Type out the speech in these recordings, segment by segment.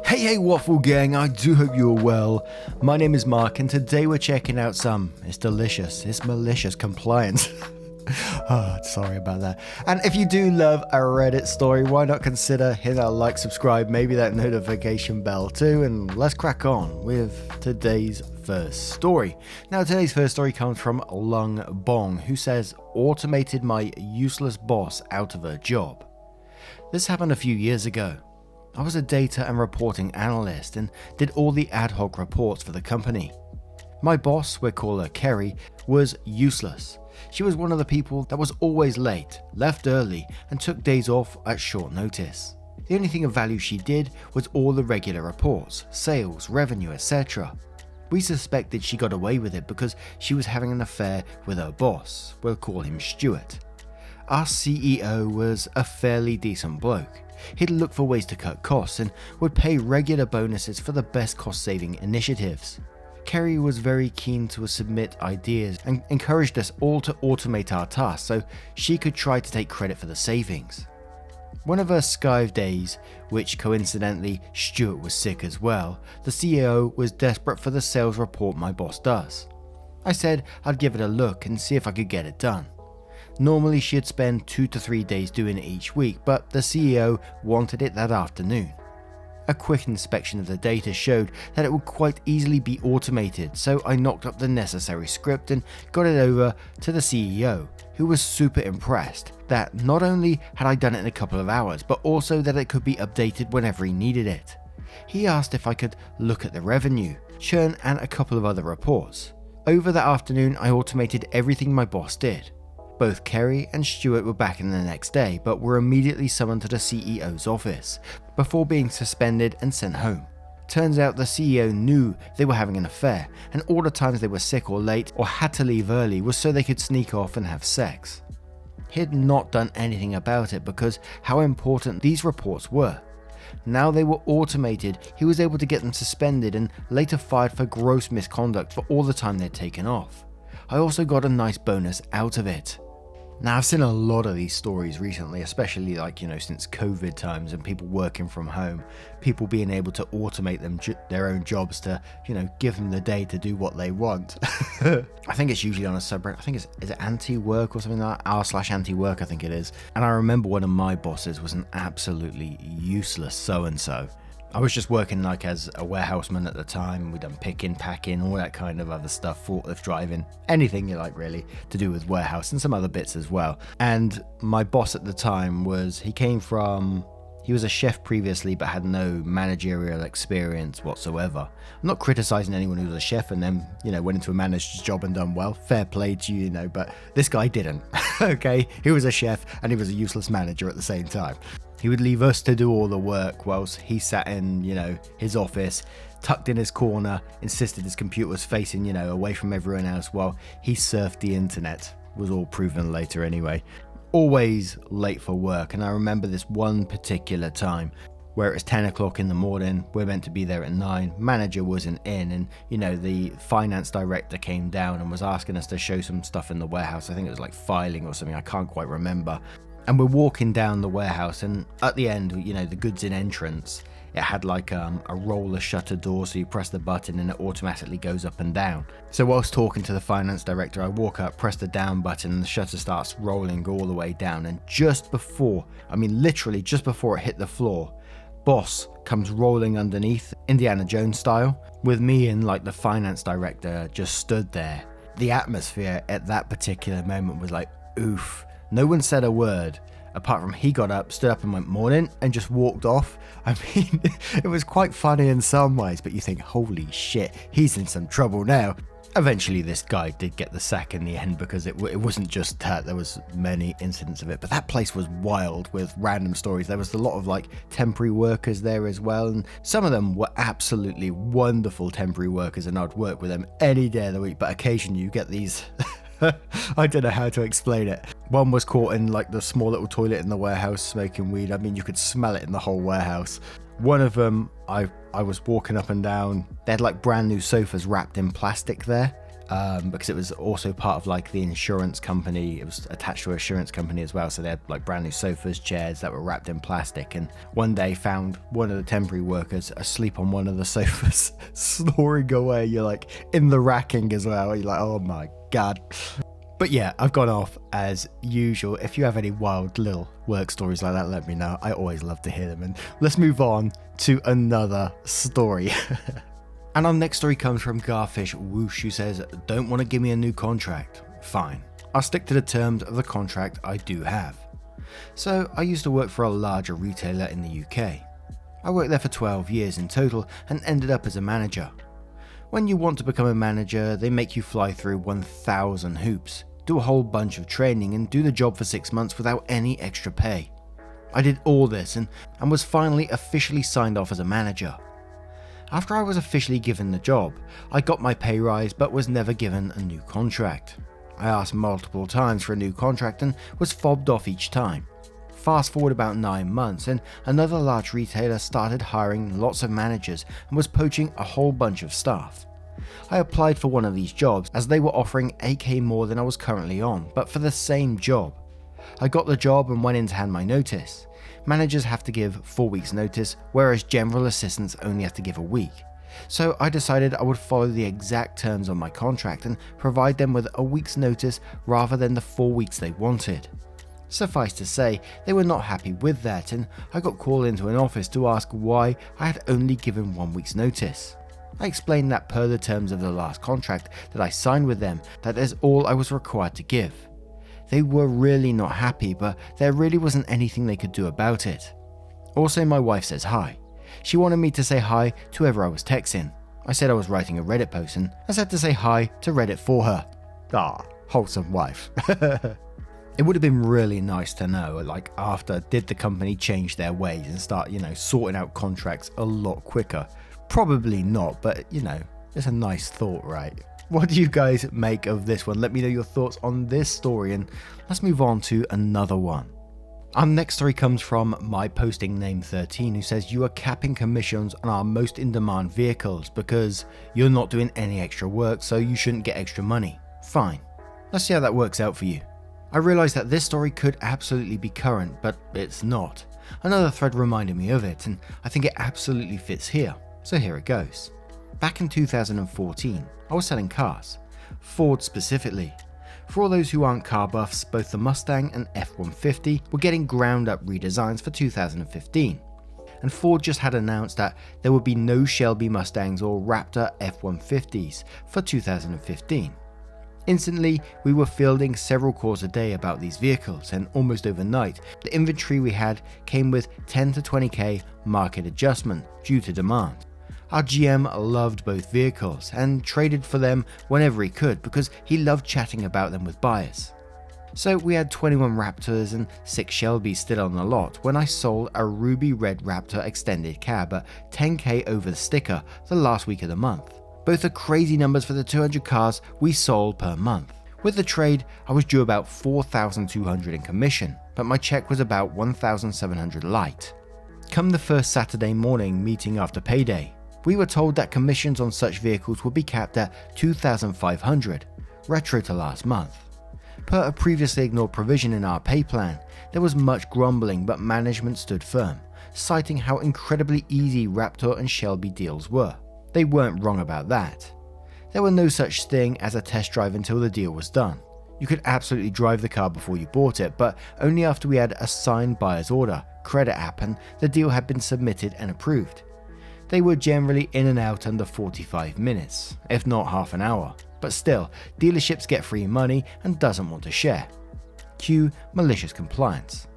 Hey Waffle gang, I do hope you're well. My name is Mark and today we're checking out it's delicious, it's malicious compliance. Sorry about that. And if you do love a Reddit story, why not consider hitting that like, subscribe, maybe that notification bell too, and let's crack on with today's first story. Now today's first story comes from Lung Bong, who says, automated my useless boss out of her job. This happened a few years ago. I was a data and reporting analyst and did all the ad hoc reports for the company. My boss, we'll call her Kerry, was useless. She was one of the people that was always late, left early, and took days off at short notice. The only thing of value she did was all the regular reports, sales, revenue, etc. We suspected she got away with it because she was having an affair with her boss, we'll call him Stuart. Our CEO was a fairly decent bloke. He'd look for ways to cut costs and would pay regular bonuses for the best cost-saving initiatives. Kerry was very keen to submit ideas and encouraged us all to automate our tasks so she could try to take credit for the savings. One of her skive days, which coincidentally Stuart was sick as well, the CEO was desperate for the sales report my boss does. I said I'd give it a look and see if I could get it done. Normally she'd spend 2 to 3 days doing it each week, but the CEO wanted it that afternoon. A quick inspection of the data showed that it would quite easily be automated, so I knocked up the necessary script and got it over to the CEO, who was super impressed that not only had I done it in a couple of hours, but also that it could be updated whenever he needed it. He asked if I could look at the revenue, churn, and a couple of other reports. Over the afternoon, I automated everything my boss did. Both Kerry and Stuart were back in the next day, but were immediately summoned to the CEO's office, before being suspended and sent home. Turns out the CEO knew they were having an affair, and all the times they were sick or late or had to leave early was so they could sneak off and have sex. He had not done anything about it because how important these reports were. Now they were automated, he was able to get them suspended and later fired for gross misconduct for all the time they'd taken off. I also got a nice bonus out of it. Now I've seen a lot of these stories recently, especially since COVID times and people working from home, people being able to automate their own jobs to, give them the day to do what they want. I think it's usually on a subreddit. I think is it anti-work or something like that? r/anti-work I think it is. And I remember one of my bosses was an absolutely useless so-and-so. I was just working as a warehouseman at the time. We'd done picking, packing, all that kind of other stuff, forklift driving, anything you like really to do with warehouse and some other bits as well. And my boss at the time he was a chef previously but had no managerial experience whatsoever. I'm not criticizing anyone who was a chef and then, went into a manager's job and done well. Fair play to you, but this guy didn't. Okay, he was a chef and he was a useless manager at the same time. He would leave us to do all the work whilst he sat in, his office, tucked in his corner, insisted his computer was facing, away from everyone else while he surfed the internet. Was all proven later anyway. Always late for work, and I remember this one particular time where it was 10 o'clock in the morning, we're meant to be there at 9, manager wasn't in, and the finance director came down and was asking us to show some stuff in the warehouse. I think it was like filing or something, I can't quite remember. And we're walking down the warehouse, and at the end, the goods in entrance, it had a roller shutter door, so you press the button and it automatically goes up and down. So whilst talking to the finance director, I walk up, press the down button, and the shutter starts rolling all the way down. And literally just before it hit the floor, boss comes rolling underneath, Indiana Jones style, with me and the finance director just stood there. The atmosphere at that particular moment was like, oof. No one said a word, apart from he got up, stood up and went morning and just walked off. It was quite funny in some ways, but you think, holy shit, he's in some trouble now. Eventually this guy did get the sack in the end because it wasn't just that, there was many incidents of it. But that place was wild with random stories. There was a lot of temporary workers there as well, and some of them were absolutely wonderful temporary workers and I'd work with them any day of the week, but occasionally you get these... I don't know how to explain it. One was caught in the small little toilet in the warehouse smoking weed. You could smell it in the whole warehouse. One of them, I was walking up and down. They had brand new sofas wrapped in plastic there. because it was also part of like the insurance company. It was attached to an insurance company as well. So they had like brand new sofas, chairs that were wrapped in plastic. And one day found one of the temporary workers asleep on one of the sofas, snoring away. You're like in the racking as well. You're like, oh my God. But yeah, I've gone off as usual. If you have any wild little work stories like that, let me know. I always love to hear them. And let's move on to another story. And our next story comes from Garfish Whoosh, who says, don't want to give me a new contract. Fine. I'll stick to the terms of the contract I do have. So I used to work for a larger retailer in the UK. I worked there for 12 years in total and ended up as a manager. When you want to become a manager, they make you fly through 1,000 hoops, do a whole bunch of training and do the job for 6 months without any extra pay. I did all this and was finally officially signed off as a manager. After I was officially given the job, I got my pay rise but was never given a new contract. I asked multiple times for a new contract and was fobbed off each time. Fast forward about 9 months and another large retailer started hiring lots of managers and was poaching a whole bunch of staff. I applied for one of these jobs as they were offering 8k more than I was currently on, but for the same job. I got the job and went in to hand my notice. Managers have to give 4 weeks notice, whereas general assistants only have to give a week. So I decided I would follow the exact terms on my contract and provide them with a week's notice rather than the 4 weeks they wanted. Suffice to say, they were not happy with that and I got called into an office to ask why I had only given 1 week's notice. I explained that per the terms of the last contract that I signed with them, that is all I was required to give. They were really not happy, but there really wasn't anything they could do about it. Also, my wife says hi. She wanted me to say hi to whoever I was texting. I said I was writing a Reddit post and I said to say hi to Reddit for her. Ah, wholesome wife. It would have been really nice to know, like after, did the company change their ways and start, sorting out contracts a lot quicker? Probably not, but it's a nice thought, right? What do you guys make of this one? Let me know your thoughts on this story and let's move on to another one. Our next story comes from my posting name 13, who says you are capping commissions on our most in demand vehicles because you're not doing any extra work, so you shouldn't get extra money. Fine. Let's see how that works out for you. I realize that this story could absolutely be current, but it's not. Another thread reminded me of it and I think it absolutely fits here. So here it goes. Back in 2014, I was selling cars, Ford specifically. For all those who aren't car buffs, both the Mustang and F-150 were getting ground up redesigns for 2015. And Ford just had announced that there would be no Shelby Mustangs or Raptor F-150s for 2015. Instantly, we were fielding several calls a day about these vehicles, and almost overnight, the inventory we had came with 10 to 20k market adjustment due to demand. Our GM loved both vehicles and traded for them whenever he could because he loved chatting about them with buyers. So we had 21 Raptors and 6 Shelbys still on the lot when I sold a ruby red Raptor extended cab at 10k over the sticker the last week of the month. Both are crazy numbers for the 200 cars we sold per month. With the trade, I was due about 4,200 in commission, but my check was about 1,700 light. Come the first Saturday morning meeting after payday, we were told that commissions on such vehicles would be capped at 2,500, retro to last month. Per a previously ignored provision in our pay plan, there was much grumbling, but management stood firm, citing how incredibly easy Raptor and Shelby deals were. They weren't wrong about that. There were no such thing as a test drive until the deal was done. You could absolutely drive the car before you bought it, but only after we had a signed buyer's order, credit app, and the deal had been submitted and approved. They were generally in and out under 45 minutes, if not half an hour, but still, dealerships get free money and doesn't want to share. Cue malicious compliance.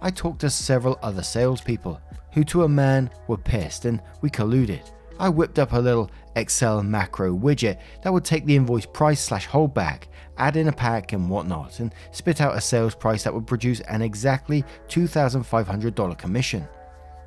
I talked to several other salespeople who to a man were pissed and we colluded. I whipped up a little Excel macro widget that would take the invoice price / holdback, add in a pack and whatnot, and spit out a sales price that would produce an exactly $2,500 commission.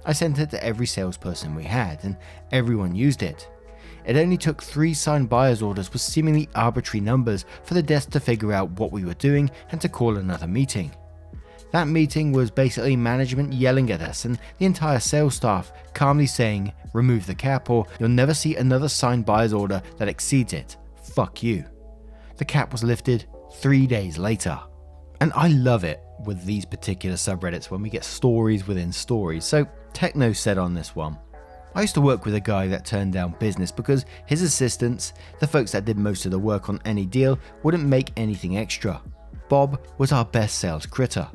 I sent it to every salesperson we had, and everyone used it. It only took 3 signed buyer's orders with seemingly arbitrary numbers for the desk to figure out what we were doing and to call another meeting. That meeting was basically management yelling at us and the entire sales staff calmly saying, remove the cap or you'll never see another signed buyer's order that exceeds it. Fuck you. The cap was lifted 3 days later. And I love it with these particular subreddits when we get stories within stories. So Techno said on this one, I used to work with a guy that turned down business because his assistants, the folks that did most of the work on any deal, wouldn't make anything extra. Bob was our best sales critter.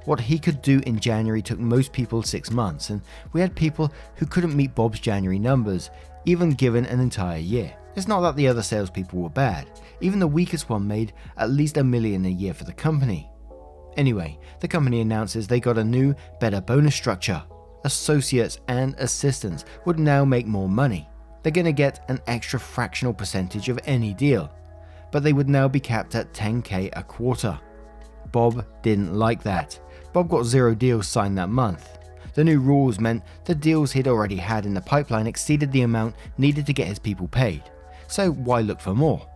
What he could do in January took most people 6 months, and we had people who couldn't meet Bob's January numbers, even given an entire year. It's not that the other salespeople were bad. Even the weakest one made at least $1 million a year for the company. Anyway, the company announces they got a new, better bonus structure. Associates and assistants would now make more money. They're going to get an extra fractional percentage of any deal, but they would now be capped at $10,000 a quarter. Bob didn't like that. Bob got 0 deals signed that month. The new rules meant the deals he'd already had in the pipeline exceeded the amount needed to get his people paid. So why look for more?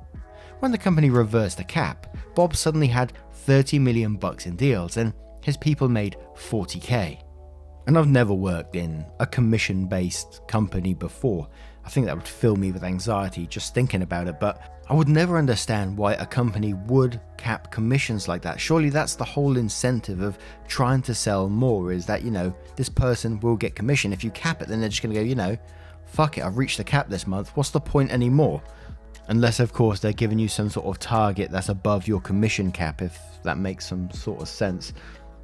When the company reversed the cap, Bob suddenly had $30 million in deals and his people made $40,000. And I've never worked in a commission-based company before. I think that would fill me with anxiety just thinking about it, but I would never understand why a company would cap commissions like that. Surely that's the whole incentive of trying to sell more, is that, this person will get commission. If you cap it, then they're just going to go, fuck it, I've reached the cap this month. What's the point anymore? Unless, of course, they're giving you some sort of target that's above your commission cap, if that makes some sort of sense.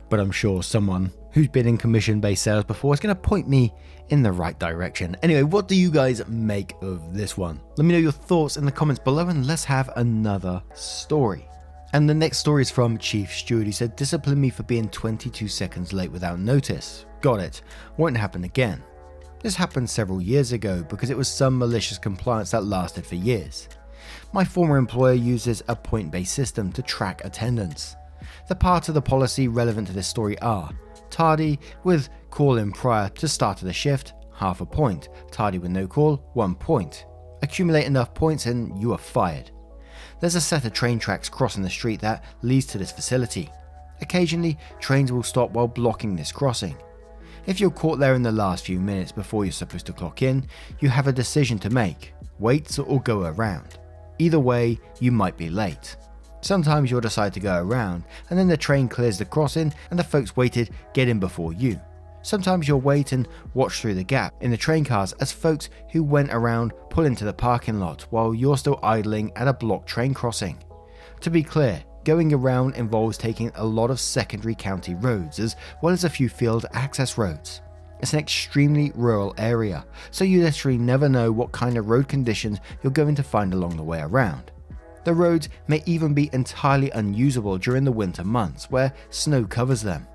But I'm sure someone who's been in commission-based sales before is going to point me in the right direction. Anyway, what do you guys make of this one? Let me know your thoughts in the comments below, and let's have another story. And the next story is from Chief Steward. He said, discipline me for being 22 seconds late without notice. Got it. Won't happen again. This happened several years ago because it was some malicious compliance that lasted for years. My former employer uses a point-based system to track attendance. The parts of the policy relevant to this story are: tardy with call in prior to start of the shift, half a point; tardy with no call, 1 point. Accumulate enough points and you are fired. There's a set of train tracks crossing the street that leads to this facility. Occasionally, trains will stop while blocking this crossing. If you're caught there in the last few minutes before you're supposed to clock in, you have a decision to make: wait or go around. Either way, you might be late. Sometimes you'll decide to go around, and then the train clears the crossing and the folks waited get in before you. Sometimes you'll wait and watch through the gap in the train cars as folks who went around pull into the parking lot while you're still idling at a blocked train crossing. To be clear, going around involves taking a lot of secondary county roads as well as a few field access roads. It's an extremely rural area, so you literally never know what kind of road conditions you're going to find along the way around. The roads may even be entirely unusable during the winter months where snow covers them.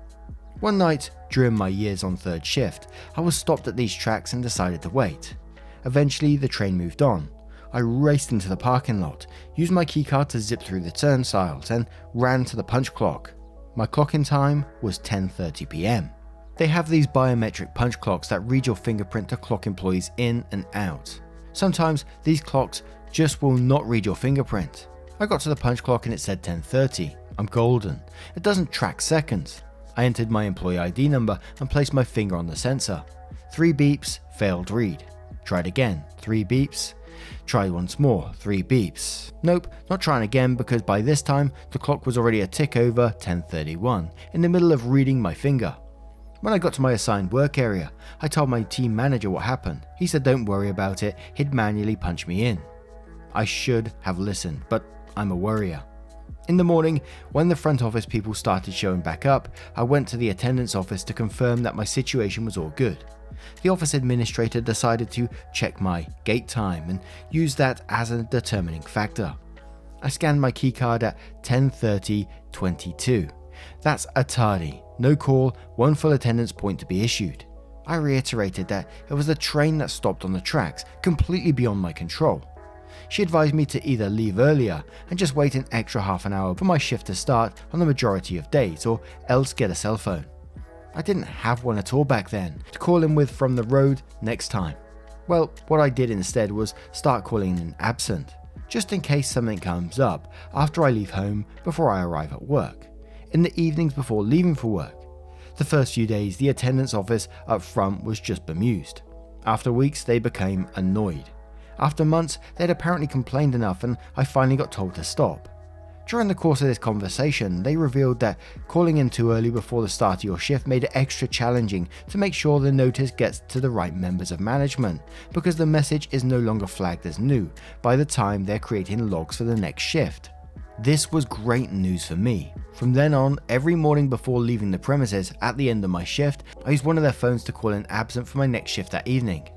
One night during my years on third shift, I was stopped at these tracks and decided to wait. Eventually the train moved on. I raced into the parking lot, used my keycard to zip through the turnstiles and ran to the punch clock. My clock-in time was 10:30 PM. They have these biometric punch clocks that read your fingerprint to clock employees in and out. Sometimes these clocks just will not read your fingerprint. I got to the punch clock and it said 10:30. I'm golden. It doesn't track seconds. I entered my employee ID number and placed my finger on the sensor. 3 beeps, failed read. Tried again, 3 beeps. Tried once more, 3 beeps. Nope, not trying again because by this time the clock was already a tick over 10:31, in the middle of reading my finger. When I got to my assigned work area, I told my team manager what happened. He said don't worry about it, he'd manually punch me in. I should have listened, but I'm a worrier. In the morning, when the front office people started showing back up, I went to the attendance office to confirm that my situation was all good. The office administrator decided to check my gate time and use that as a determining factor. I scanned my keycard at 10:30:22. That's a tardy, no call, 1 full attendance point to be issued. I reiterated that it was the train that stopped on the tracks, completely beyond my control. She advised me to either leave earlier and just wait an extra half an hour for my shift to start on the majority of days, or else get a cell phone. I didn't have one at all back then to call in with from the road next time. Well, what I did instead was start calling in absent, just in case something comes up after I leave home before I arrive at work, in the evenings before leaving for work. The first few days, the attendance office up front was just bemused. After weeks, they became annoyed. After months, they'd apparently complained enough and I finally got told to stop. During the course of this conversation, they revealed that calling in too early before the start of your shift made it extra challenging to make sure the notice gets to the right members of management, because the message is no longer flagged as new by the time they're creating logs for the next shift. This was great news for me. From then on, every morning before leaving the premises at the end of my shift, I used one of their phones to call in absent for my next shift that evening.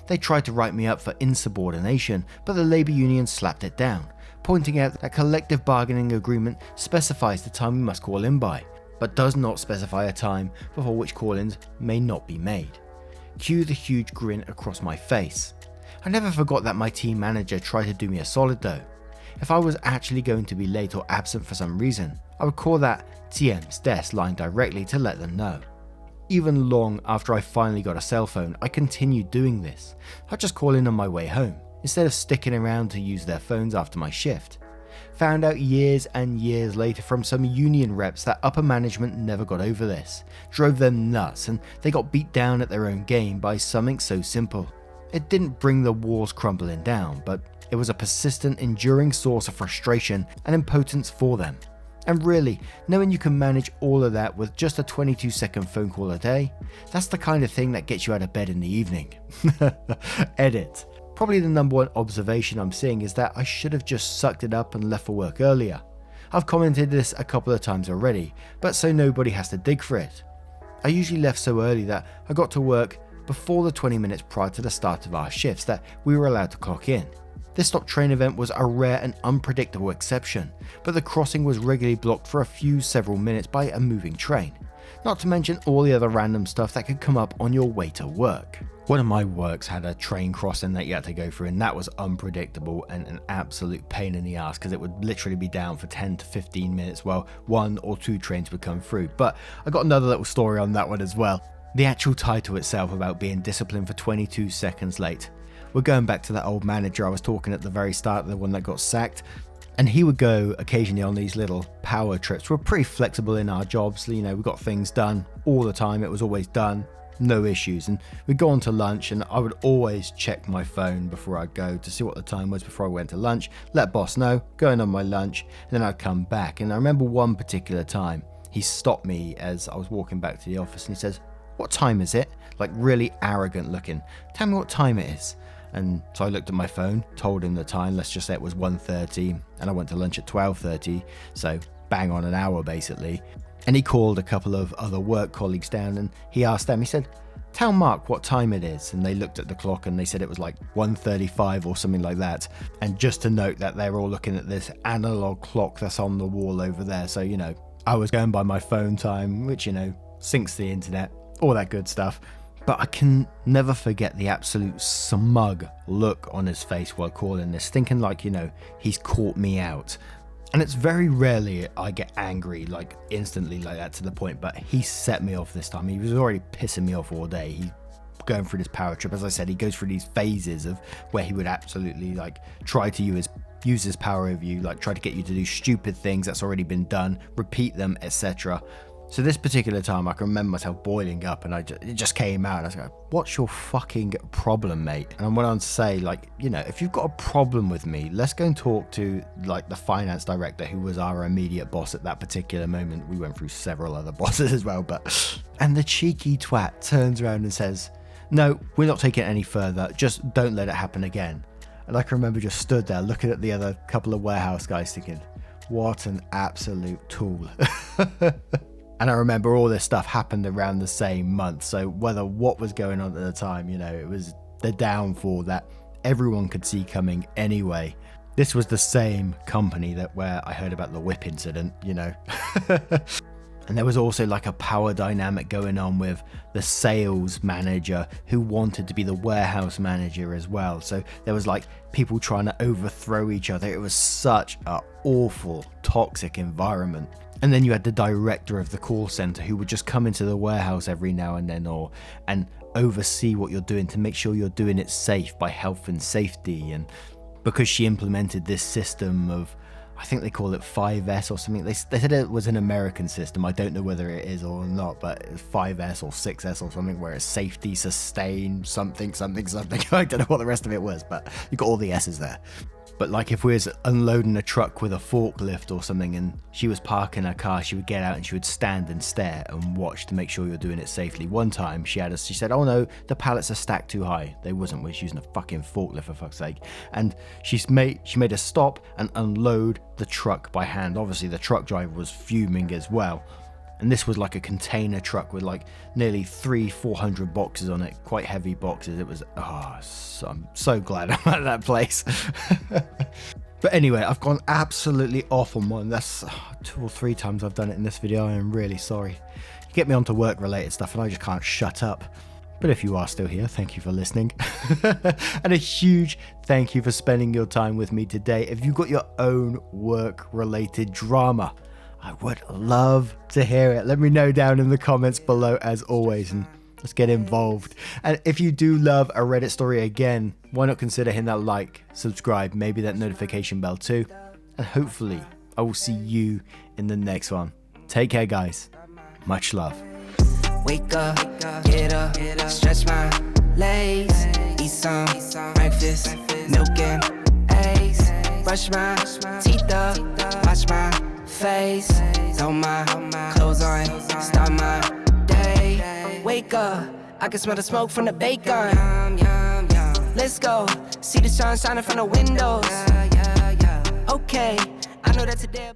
They tried to write me up for insubordination, but the labour union slapped it down, pointing out that collective bargaining agreement specifies the time we must call in by, but does not specify a time before which call-ins may not be made. Cue the huge grin across my face. I never forgot that my team manager tried to do me a solid though. If I was actually going to be late or absent for some reason, I would call that TM's desk line directly to let them know. Even long after I finally got a cell phone, I continued doing this. I'd just call in on my way home, instead of sticking around to use their phones after my shift. Found out years and years later from some union reps that upper management never got over this, drove them nuts, and they got beat down at their own game by something so simple. It didn't bring the walls crumbling down, but it was a persistent, enduring source of frustration and impotence for them. And really, knowing you can manage all of that with just a 22-second phone call a day, that's the kind of thing that gets you out of bed in the evening. Edit. Probably the number one observation I'm seeing is that I should have just sucked it up and left for work earlier. I've commented this a couple of times already, but so nobody has to dig for it. I usually left so early that I got to work before the 20 minutes prior to the start of our shifts that we were allowed to clock in. This stop train event was a rare and unpredictable exception, but the crossing was regularly blocked for several minutes by a moving train, not to mention all the other random stuff that could come up on your way to work. One of my works had a train crossing that you had to go through, and that was unpredictable and an absolute pain in the ass because it would literally be down for 10 to 15 minutes while 1 or 2 trains would come through. But I got another little story on that one as well. The actual title itself about being disciplined for 22 seconds late. We're going back to that old manager I was talking at the very start, the one that got sacked. And he would go occasionally on these little power trips. We're pretty flexible in our jobs. You know, we got things done all the time. It was always done, no issues. And we'd go on to lunch and I would always check my phone before I'd go to see what the time was before I went to lunch, let boss know, going on my lunch, and then I'd come back. And I remember one particular time, he stopped me as I was walking back to the office and he says, "What time is it?" Like really arrogant looking. "Tell me what time it is." And so I looked at my phone, told him the time, let's just say it was 1:30, and I went to lunch at 12:30, so bang on an hour basically. And he called a couple of other work colleagues down and he asked them, he said, "Tell Mark what time it is." And they looked at the clock and they said it was like 1:35 or something like that. And just to note that they're all looking at this analog clock that's on the wall over there. So, you know, I was going by my phone time, which, you know, syncs the internet, all that good stuff. But I can never forget the absolute smug look on his face while calling this, thinking like, you know, he's caught me out. And it's very rarely I get angry like instantly like that to the point, but he set me off this time. He was already pissing me off all day. He going through this power trip. As I said, he goes through these phases of where he would absolutely like try to use his power over you, like try to get you to do stupid things that's already been done, repeat them, etc. So this particular time, I can remember myself boiling up and it just came out. And I was like, "What's your fucking problem, mate?" And I went on to say, like, you know, if you've got a problem with me, let's go and talk to like the finance director who was our immediate boss at that particular moment. We went through several other bosses as well, and the cheeky twat turns around and says, "No, we're not taking it any further. Just don't let it happen again." And I can remember just stood there looking at the other couple of warehouse guys thinking, what an absolute tool. And I remember all this stuff happened around the same month. So whether what was going on at the time, you know, it was the downfall that everyone could see coming anyway. This was the same company where I heard about the whip incident, you know. And there was also like a power dynamic going on with the sales manager who wanted to be the warehouse manager as well. So there was like people trying to overthrow each other. It was such an awful, toxic environment. And then you had the director of the call center who would just come into the warehouse every now and then and oversee what you're doing to make sure you're doing it safe by health and safety. And because she implemented this system of I think they call it 5S or something. They said it was an American system. I don't know whether it is or not, but it's 5S or 6S or something, where it's safety, sustain, something. I don't know what the rest of it was, but you got all the S's there. But like if we was unloading a truck with a forklift or something and she was parking her car, she would get out and she would stand and stare and watch to make sure you're doing it safely. One time she said, oh no, the pallets are stacked too high. They wasn't, we was using a fucking forklift for fuck's sake. And she made us stop and unload the truck by hand. Obviously the truck driver was fuming as well. And this was like a container truck with like nearly 400 boxes on it, quite heavy boxes. It was, I'm so glad I'm at that place. But anyway, I've gone absolutely off on one. That's 2 or 3 times I've done it in this video. I am really sorry. You get me onto work related stuff and I just can't shut up. But if you are still here, thank you for listening. And a huge thank you for spending your time with me today. If you've got your own work related drama, I would love to hear it. Let me know down in the comments below as always, and let's get involved. And if you do love a Reddit story again, why not consider hitting that like, subscribe, maybe that notification bell too. And hopefully I will see you in the next one. Take care guys. Much love. Wake up, get up, stretch my legs, eat some breakfast, milk and eggs, brush my teeth up, wash my face, throw my clothes on, start my day. Wake up, I can smell the smoke from the bacon. Let's go, see the sun shining from the windows. Okay, I know that today